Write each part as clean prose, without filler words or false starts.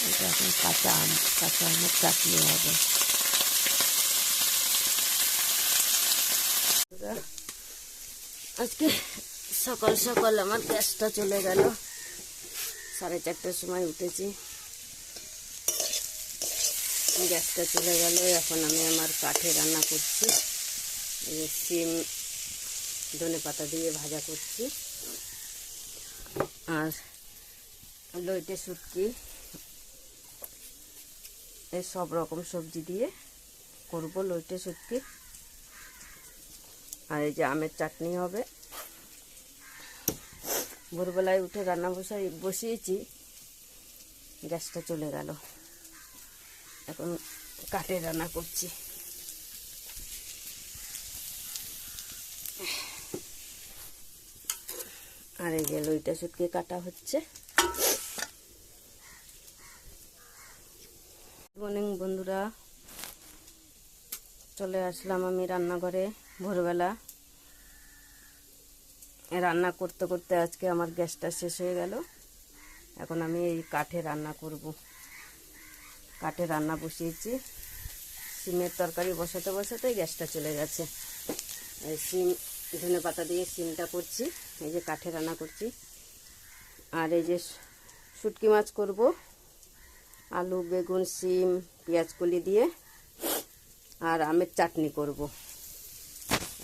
এটা এখন কাঁচা আমের চাটনি হবে। আজকে সকাল সকাল আমার গ্যাসটা চলে গেল। 4:30টার সময় উঠেছি, গ্যাসটা চলে গেল। এখন আমি আমার কাঠে রান্না করছি। এই যে সিম ধনেপাতা দিয়ে ভাজা করছি, আর লইটে শুটকি, এই সব রকম সবজি দিয়ে করব লইটে শুটকি। আর এই যে আমের চাটনি হবে। ভোরবেলায় উঠে রান্না বসিয়েছি, গ্যাসটা চলে গেল। এখন কাঠে রান্না করছি। আর এই যে লইটা শুটকি কাটা হচ্ছে। মর্নিং বন্ধুরা, চলে আসলাম আমি রান্নাঘরে। ভোরবেলা রান্না করতে করতে আজকে আমার গ্যাসটা শেষ হয়ে গেল। এখন আমি এই কাঠে রান্না করব। কাঠে রান্না বসিয়েছি। সিমের তরকারি বসাতে বসাতে গ্যাসটা চলে গেছে। এই সিম ধনেপাতা দিয়ে সিমটা করছি, এই যে কাঠে রান্না করছি। আর এই যে শুটকি মাছ করব, আলু বেগুন সিম পেঁয়াজ কলি দিয়ে, আর আমের চাটনি করব।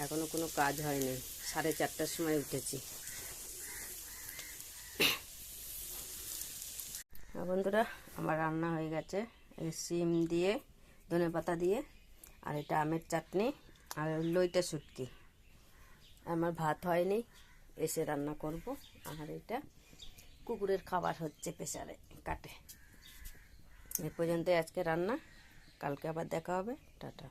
এখনো কোনো কাজ হয়নি, 4:30টার সময় উঠেছি। বন্ধুরা, আমার রান্না হয়ে গেছে। এই সিম দিয়ে ধনেপাতা দিয়ে, আর এটা আমের চাটনি, আর লইটা শুটকি। আমার ভাত হয়নি, এসে রান্না করব। আর এটা কুকুরের খাবার হচ্ছে প্রেসারে কাটে। এই পর্যন্তই আজকে রান্না। কালকে আবার দেখা হবে। টাটা।